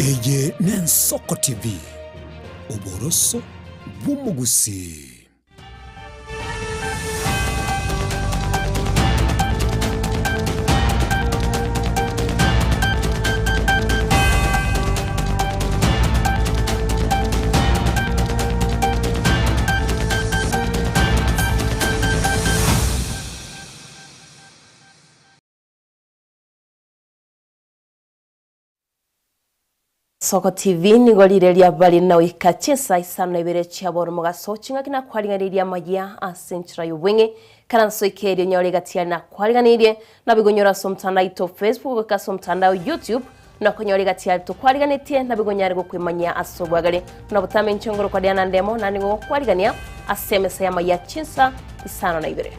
Eye n'Ensoko TV oboroso bw'umugusi. Soko TV ni golireria bali na wika Chinsa Isano Ibere chaboro mugaso chinga kina kwalinganiria Amayia asenchira yubwenge karanso ikerio nyore gatia na kwalinganirie na bigonyora somtanda ito Facebook ka somtanda YouTube na konyore gatia to kwaliganitie na bigonyare go kwimanya asobwagale na butame nchongoro kwa diana ndemo na nigo kwaligania asemesa ya Amayia Chinsa Isano na Ibere.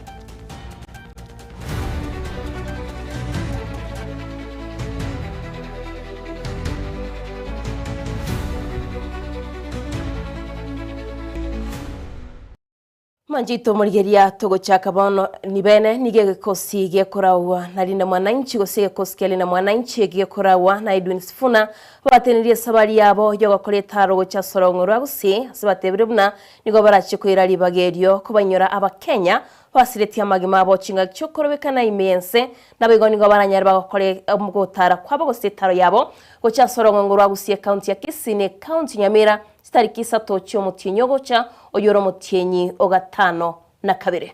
Manjito murigeria togo chaka bono nibene nigege kosi gekorawa nalinda mwananchi gosege koskeli na mwananchi gekorawa na Edwin Sifuna batenirie sabali yabo yoga koleta rogo cha sorongoro agusi sabatebrebuna nigo barachikoira libagerio kubanyora abakenya basireti amagima abo chinga cyokorobekana imense nabego nigo baranyara bagokore umugotara kwabo gosetaro yabo gocha sorongoro agusi county ya Kisine county Nyamira tariki 3 cyo mutinyo gocha oyoro mutinyi ogatano na kabere.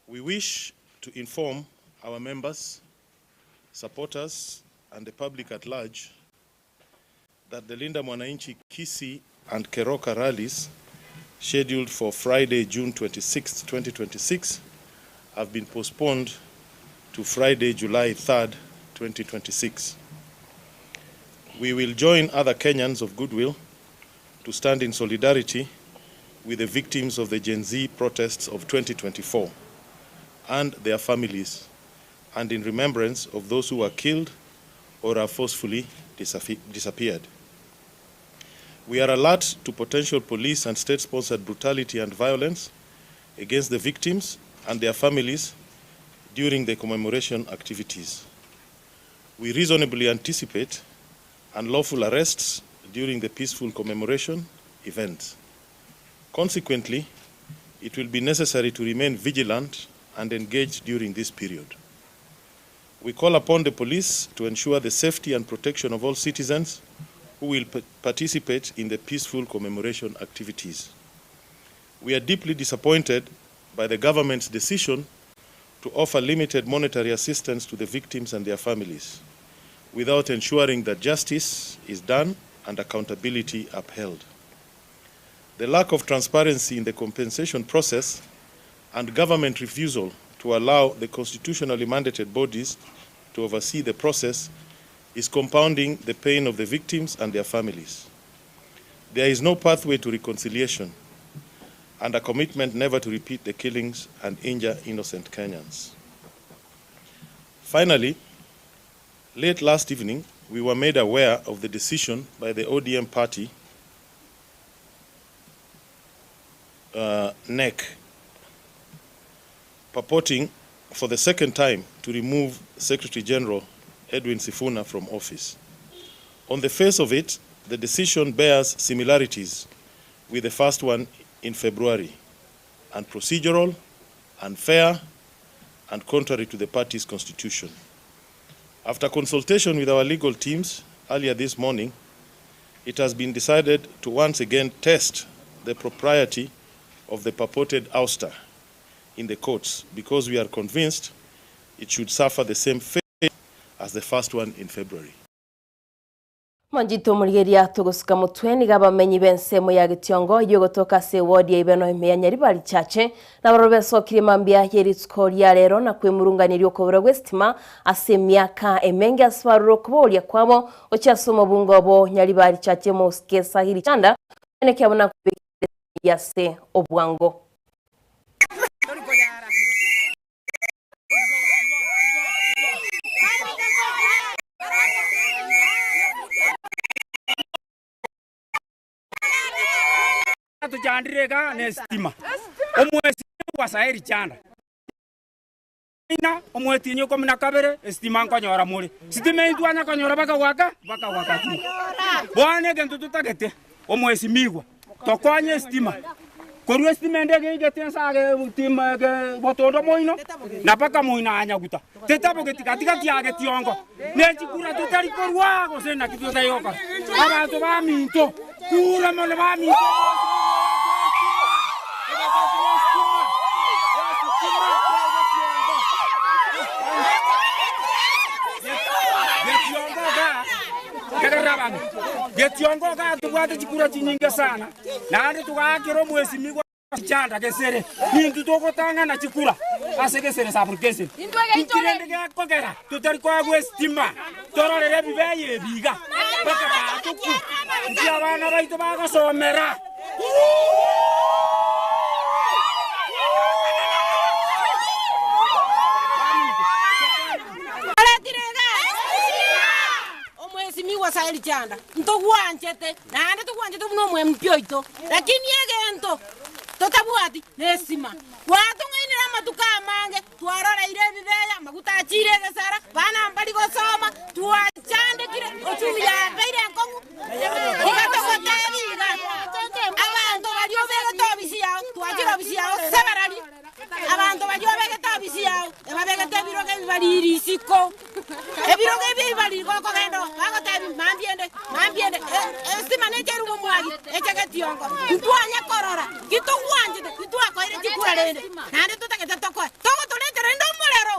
We wish to inform our members, supporters and the public at large that the Linda Mwananchi Kisii and Keroka rallies scheduled for Friday, June 26, 2026 have been postponed to Friday, July 3rd, 2026. We will join other Kenyans of goodwill to stand in solidarity with the victims of the Gen Z protests of 2024 and their families, and in remembrance of those who were killed or are forcefully disappeared. We are alert to potential police and state-sponsored brutality and violence against the victims and their families during the commemoration activities. We reasonably anticipate unlawful arrests during the peaceful commemoration event. Consequently, it will be necessary to remain vigilant and engaged during this period. We call upon the police to ensure the safety and protection of all citizens who will participate in the peaceful commemoration activities. We are deeply disappointed by the government's decision to offer limited monetary assistance to the victims and their families, without ensuring that justice is done and accountability upheld. The lack of transparency in the compensation process and government refusal to allow the constitutionally mandated bodies to oversee the process is compounding the pain of the victims and their families. There is no pathway to reconciliation and a commitment never to repeat the killings and injure innocent Kenyans. Finally, late last evening, we were made aware of the decision by the ODM party, NEC, purporting for the second time to remove Secretary General Edwin Sifuna from office. On the face of it, the decision bears similarities with the first one in February, and procedural, unfair, and contrary to the party's constitution. After consultation with our legal teams earlier this morning, it has been decided to once again test the propriety of the purported ouster in the courts, because we are convinced it should suffer the same fate as the first one in February. Manjito murigeria tugusuka mutweni gabamenyi bense mu yagitiongo yogotoka se wodi ibeno imenya ribali chache na barobeso kirimambia yeritskoria rero na kwemurunganiri okobora gwestima ase myaka emenge aswaruro kubolia kwabo ochasomo bungobo nyaribali chache mu skesa hili chanda eneke abona kubikia se obwango. Tujandirega nestima omwezi kwa saheri chanda ina omwetinyo komina kabere estima nkonyora muri stima itwanya konyora baka waka tu bwane gento tutagete omwesimigwa tokwanye estima koru estima ndege igeten ge tima ge botondo moino na baka moina anyaguta tetabo getika tiage tiongo nechikura tutari korwa gosena kitota yoka abantu baminto kura mole baminto Getiongo ga tuwate chikura chinyinga sana. Nandi tukakiro mwezi migwa chanda kesere. Nindu toko tanga na chikura. Ase kesere sabur kesere. Tukirende ga kokera. Tutari kwa estima. Toro lere bibe biga. Baka tuku. Ndia bana baito baga somera. Saeli chanda ntoguanchete nande tuguanchete muno mwempyoito lakini yegento totabuati nesima watu ng'inira matuka mange twarora ire bibeya magutachire gesara bana mbali gosoma tuachande kire otuya beire nkongu ogatogotebiga abantu balio bege tobisi yao tuachira bisi yao sebarali abantu balio bege tobisi yao ebabege tebiroge balirisiko ebiroge bibali koko gendo bagotebi mambiende estima necheru mwagi echegetiongo ntwanya korora gitugwanje gitwako ire chikura rende nande tutakete toko tulete rendo mulero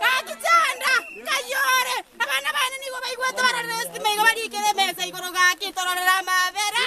kakitanda kayore abana bana nigo baigwa tora estima igo bali kere mesa igoroga kitorora mabera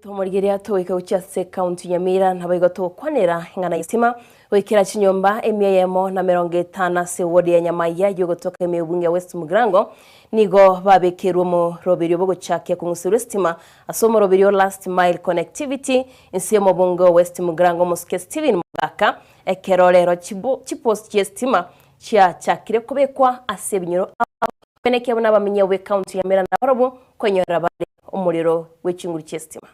Tomorigeria toika uchase kaunti Nyamira nabaigo kwanera ngana isima wekera chinyomba emiyemo na 50 se wodi ya Amayia yogotoka emebunge West Mugrango nigo babekerwo mu roberio bogo chake kungusuru stima asomo roberio last mile connectivity insemo bungo West Mugrango Muske Steven Mugaka ekerolero chipost stima chakire kubekwa asebinyoro beneke bana bamenye we kaunti Nyamira na barobo kwenyora bade umuriro w'echinguru chestima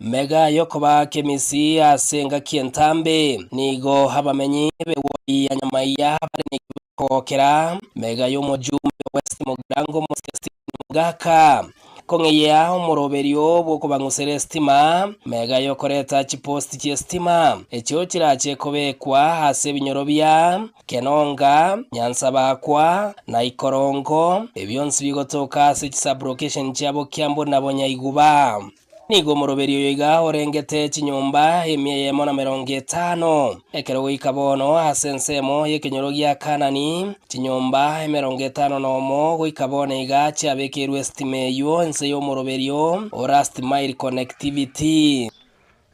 Mega yokoba kemisi asenga kientambe nigo habamenyi bewoyi ya Amayia bari nikokera mega yomojume West Mugrango Muske Mugaka kongeya umuroberio bwo bangusere stima mega yokoreta chipost chestima echo kirache kobekwa hase binyorobya Kenonga Nyansa bakwa na Ikorongo ebyonsi bigotoka se sublocation cyabo kyambo nabonya iguba nigo muroberio yiga orengete chinyomba emiyemo na 50 ekero wikabono asensemo yekenyorogia kanani chinyomba 50 nomo wikabone iga chabekerwe estimeyo ense yo muroberio last mile connectivity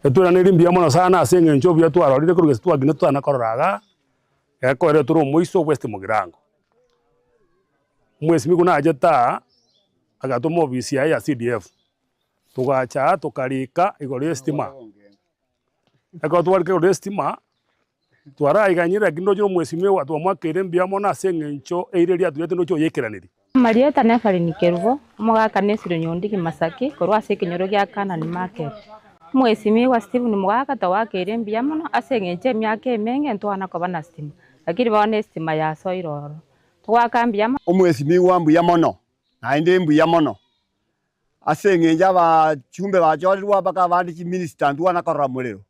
etura nirimbiya mono sana asenge nchobya twarorire kuruge twagine twanakoraga ekore turu muiso West Mugrango mwesi miguna ajeta agatomo ofisi ya CDF tugacha tukarika igore stima eko twarike igore stima twara iganyira gindo jiro mwesi mewa twamwakire mbia mona sengencho eireria turete no cyo yekeraniri Marieta ne farinikervo mugaka nesiro nyondiki Masaki korwa sekenyoro gya Kanani market mwesi mewa Steven mugaka tawakire mbia mona asengenche myake menge ntwana ko bana stima lakini bana stima ya soiroro twakambia omwesi mewa mbuya mono nainde mbuya mono asengenja ba chumbe ba jorwa baka bandi chi minister ndwana korra mulero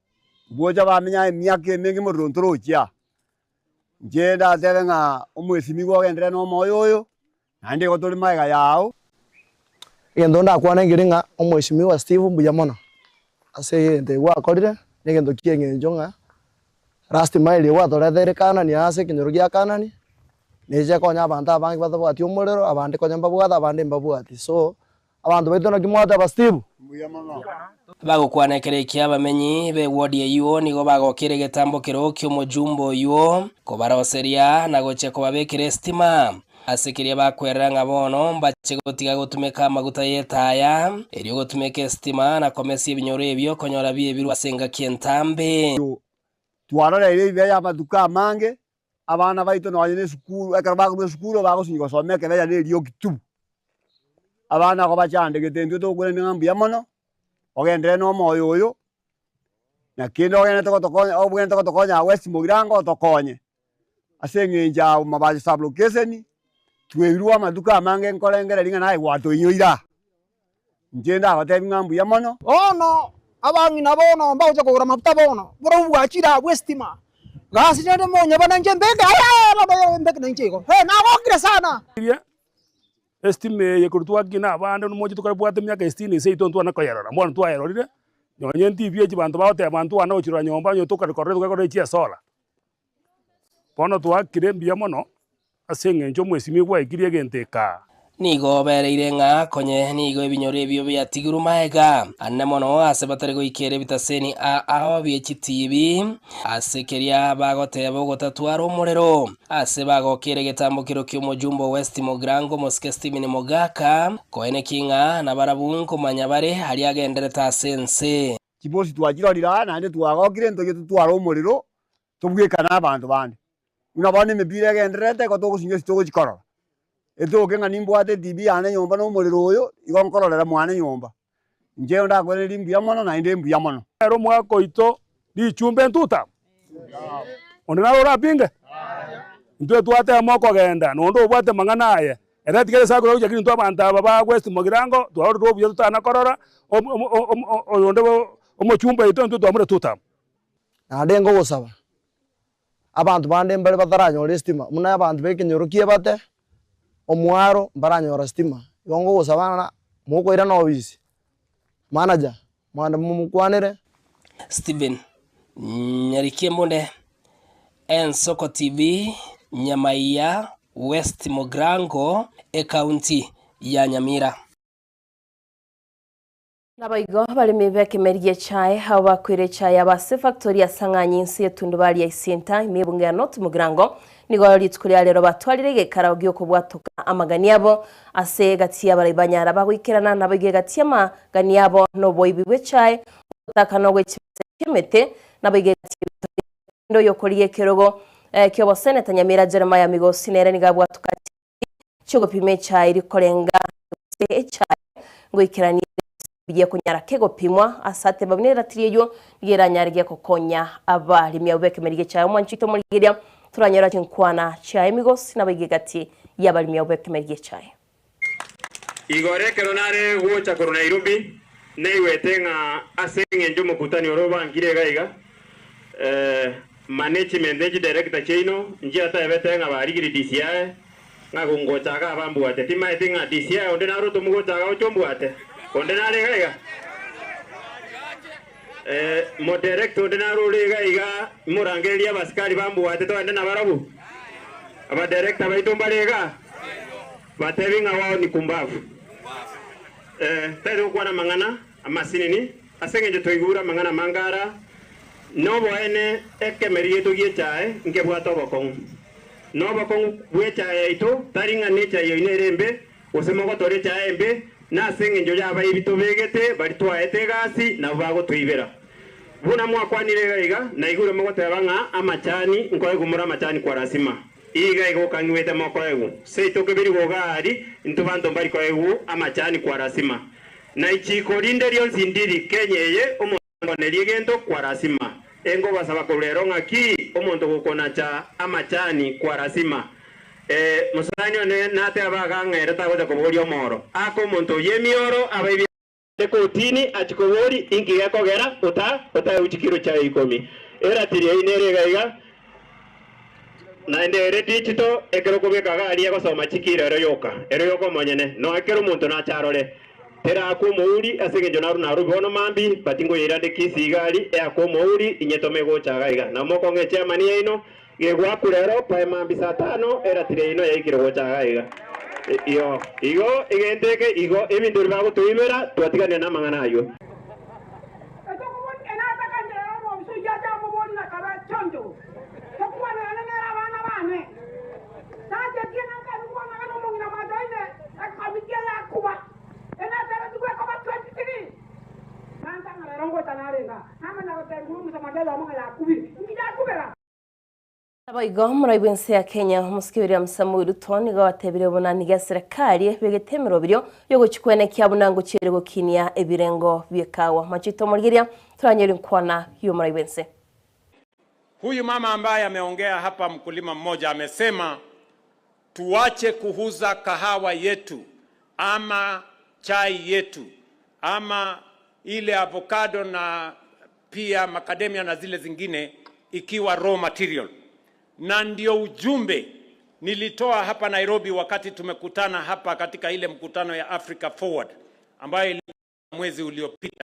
boja bamenya myake mengi mu rontorocha njenda tebenga omwesi migo gendere no moyo nande ko tuli maiga yao ngendo ndakwana ngiringa omwesi migo Steve mbuya mono ase nde wa korire ngendo kienge njonga rastima ile wathorethere kanani ase kinyoro gia kanani nije konya abantu abangi batabwati umuriro abandi konya mbabwata abandi mbabwati so abantu baito no kimwata ba Steve bagukwanekerekia abamenyi be ward eyo nigo bagokire getambo kiro kyo mujumbo yo kobaroseria na goche kubabekire stima asikiria bakweranga bono mbache gotiga gutumeka amaguta yetaya eri gutumeka stima na komesi ibinyoro ebyo konyora bie biru asenga Kentambe twarora ile ibe ya maduka mange abana baito no ayene sukuru ekarba ku sukuru bagosingo someke beya ne rio kitu abana ko bachande getendu to kwende ngambu ya mono ogendere no moyo oyo na kindo ogene to tokonya obugene to tokonya West Mugirango tokonye asengenja mabaji sublocation twirwa maduka mange nkorengere linga nae wato inyoira njenda abatebi ngambu ya mono ono abangi nabono mbauje kugura mafuta bono buro bwachira Westima gasi nende monye bana njembega ala mbeka nanchiko he nagokire sana estime yekurutwa gina abande numoji tukarabwate myaka 60 seito ntwana koyarora mbona twayarorire nyonye ndibye kibantu baote abantu wana ochirwa nyomba nyo tukarekore tukakore chia sola bono twakire mbia mono asengenjo mwesimi gwa ikirie genteka nigo bereire nga konye nigo ibinyoro ebyo byatiguru maega anne mono ase batari goikere bitaseni aho byechitibi asekeria bagoteba gotatwara umurero ase bagokere getambukiro kyo mujumbo West Mugirango Mosque Steven Mogaka koene kinga na barabunko manyabare hari agendere ta sense kibosi twagirorira nande twagokire ntoge tutwara umuriro tubwekana abantu bande unabone mebire genderete ko togusinyo sitogo gikorora eto kenga nimbwate TV ane nyomba no muriro oyo igonkororera mwana nyomba nje ndagwere limbu ya mono na inde mbu ya mono ero mwako ito di chumbe ntuta onena ora pinge ntwe twate amoko genda nondo obwate mangana aye era tikere sakura uja kiri ntwa banta baba West Mugirango twaro robu yutana korora oyonde omo chumbe ito ntwe twamure tuta na dengo gosaba abantu bande mbere bataranyora stima muna abantu bekinyorokie bate omwaro mbaranyora stima yongo gosabana muko ira no bisi manager mwana mumukwanire Steven Nyarikie Mbonde Ensoko TV Nyamaiya West Mugirango county ya Nyamira Nabaigo balimi bekemerie chai hawa kwire chai abase factory asanganyi nsi etundubali ya isenta imibunge ya North Mugirango nigo litkulia lero batwalire gekara ogyo kubwatuka amaganiabo ase gatia baribanyara bagwikirana nabige gatia amaganiabo no boyibwe chai utakano gwekimete nabige ndo yokoliye kerogo kyobo seneta Nyamira Jeremiah Migosi nere nigabwatuka cyo gupime chai rikorenga chai gwikirani biye kunyara kego pimwa asate babinera tiriyo geranyarige kokonya abalimi abekemerige cyayo mwanchito muri giria turanyara kinkwana cyayo Migosi nabigegati yabalimi abekemerige cyayo igore keronare wocha korona Nairobi neiwetenga asengenjo mukutani oroba ngirega management director chino njia taebetenga barigiri DCI ngagongochaga abambuate tima etinga DCI onde naro tumugochaga ochombuate onde narega mo director onde naro lega iga murangeria baskari bambuate to ende nabarabu aba director baitomba lega batevinga wao ni kumbavu tado kwana mangana amasinini asengeje toigura mangana mangara no boene ekemerie to giechae nke bwato bokong no bokong bwechae ito taringa necha yo inerembe osemogo tore chaembe na sengenjo ya bayibito begete bari twaete gasi na bago tuibera buna mwakwanire gaiga na igure mogo tabanga amachani nkoye gumura amachani kwa rasima iga igo kangwete moko egu seito kebiri gogari ntubanto bari kwa egu amachani kwa rasima na ichikorinde ryo nzindiri kenyeye omongonerie gento kwa rasima engo basaba kolero ngaki omonto gukona cha amachani kwa rasima musani one nate abaga ngere tagoja koborio moro ako monto yemioro ababi kotini atikobori ingi yakogera uta uchikiro cha 10 era tiri inere gaiga na ndere digital ekero kobeka gari yako soma chikiro ero yoka monyene no ekero muntu na charore tera ko mouri asenge jonaru naru bono mambi batingo irade kisigari ya ko mouri inyetome go chagaiga na moko nge chairman ino gegwa kurero pa mambi saa 5 era tire ino ya ikiro go chagaiga iyo igo igendeke igo ebintu bibago tuimera twatigane na mangana ayo Abaigo muraibwense ya Kenya musikibira msamuru toni ga watebire bonani ga serikali begetemero biryo yo guchikwenekia bunango chirego kinia ebirengo byekawa machito murgiria turanyeri nkwana yo muraibwense. Huyu mama ambaye ameongea hapa, mkulima mmoja amesema tuache kuuza kahawa yetu ama chai yetu ama ile avocado na pia macadamia na zile zingine ikiwa raw material. Na ndio ujumbe nilitoa hapa Nairobi wakati tumekutana hapa katika ile mkutano ya Africa Forward ambayo ilikuwa mwezi uliopita.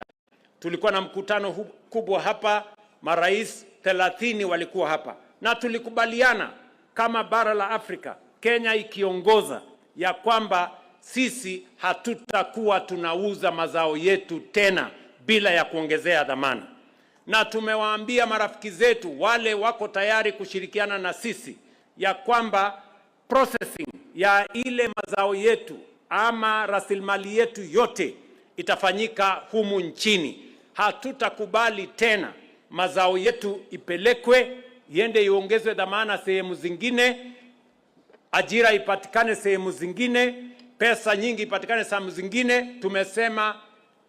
Tulikuwa na mkutano kubwa hapa, marais 30 walikuwa hapa, na tulikubaliana kama bara la Afrika, Kenya ikiongoza, ya kwamba sisi hatutakuwa tunauza mazao yetu tena bila ya kuongezea dhamana. Na tumewaambia marafiki zetu wale wako tayari kushirikiana na sisi ya kwamba processing ya ile mazao yetu ama rasilimali yetu yote itafanyika humu nchini. Hatutakubali tena mazao yetu ipelekwe iende iongezwe dhamana sehemu zingine, ajira ipatikane sehemu zingine, pesa nyingi ipatikane sehemu zingine. Tumesema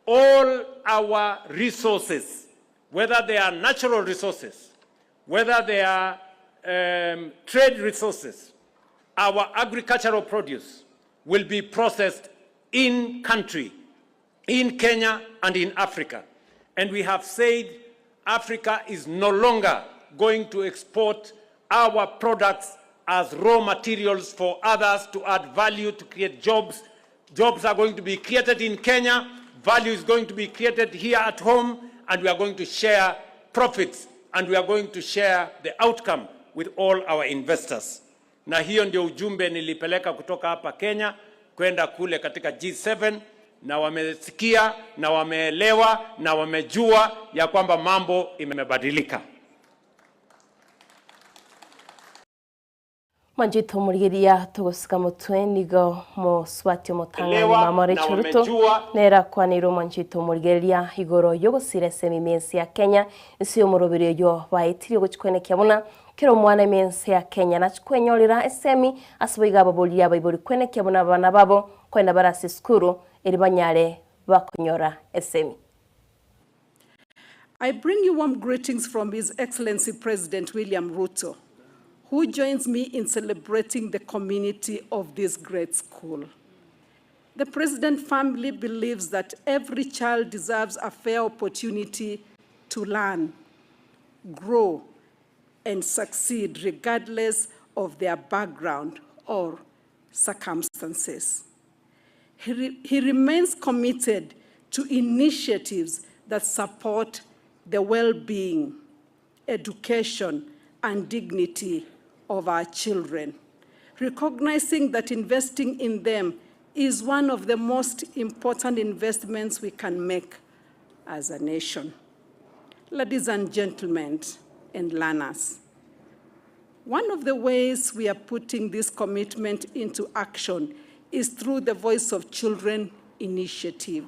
all our resources, whether they are natural resources, whether they are trade resources, our agricultural produce will be processed in country, in Kenya and in Africa. And we have said Africa is no longer going to export our products as raw materials for others to add value, to create jobs. Jobs are going to be created in Kenya, value is going to be created here at home, and we are going to share profits, and we are going to share the outcome with all our investors. Na hiyo ndio ujumbe nilipeleka kutoka hapa Kenya kwenda kule katika G7, na wamesikia na wameelewa na wamejua ya kwamba mambo imebadilika. Manjito murigiria tugusika mutwe nigo mo swati mutanga mamore churuto nera kwaniro manjito murigiria igoro yogosire semimensi ya Kenya isi omurobire yo baitiri guchikwenekya buna kero mwana mensi ya Kenya na chikwenyorira esemi asibiga baboli abayibori kwenekya buna bana babo kwenda barasi skuru eri banyare bakunyora esemi. I bring you warm greetings from His Excellency President William Ruto, who joins me in celebrating the community of this great school. The President firmly believes that every child deserves a fair opportunity to learn, grow, and succeed regardless of their background or circumstances. He remains committed to initiatives that support the well-being, education, and dignity of our children, recognizing that investing in them is one of the most important investments we can make as a nation. Ladies and gentlemen and learners, one of the ways we are putting this commitment into action is through the Voice of Children initiative,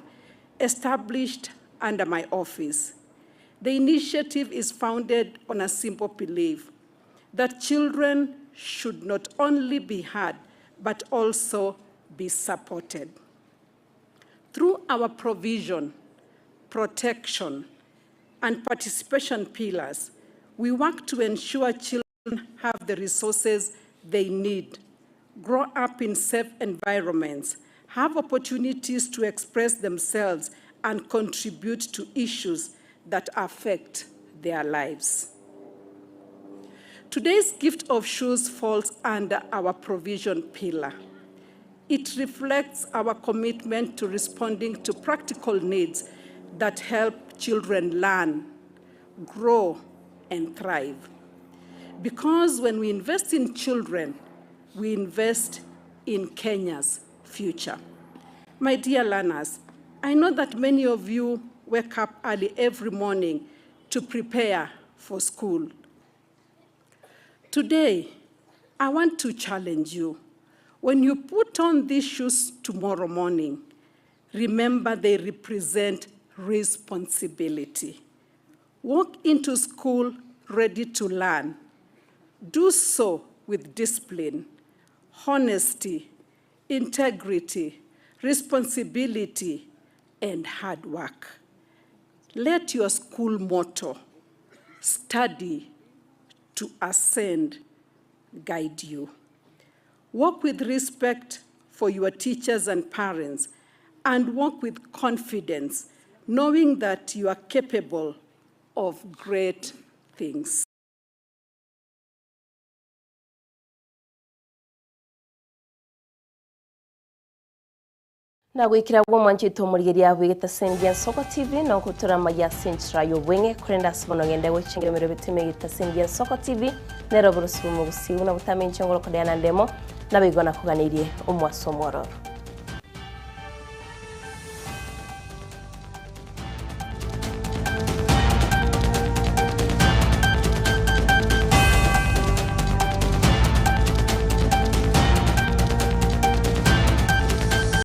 established under my office. The initiative is founded on a simple belief that children should not only be heard, but also be supported. Through our provision, protection, and participation pillars, we work to ensure children have the resources they need, grow up in safe environments, have opportunities to express themselves, and contribute to issues that affect their lives. Today's gift of shoes falls under our provision pillar. It reflects our commitment to responding to practical needs that help children learn, grow, and thrive. Because when we invest in children, we invest in Kenya's future. My dear learners, I know that many of you wake up early every morning to prepare for school. Today, I want to challenge you. When you put on these shoes tomorrow morning, remember they represent responsibility. Walk into school ready to learn. Do so with discipline, honesty, integrity, responsibility, and hard work. Let your school motto, study to ascend, guide you. Work with respect for your teachers and parents, and work with confidence, knowing that you are capable of great things. Na gwikira gwo mwanjito murigeria wigita sengia Soko TV no kutura maya sentra yo wenge kurenda sibono ngende wechingira mero bitime gita sengia Soko TV nero burusibu mu busibu na butamenye ngoro kodana ndemo nabigona kuganirie umwaso mororo.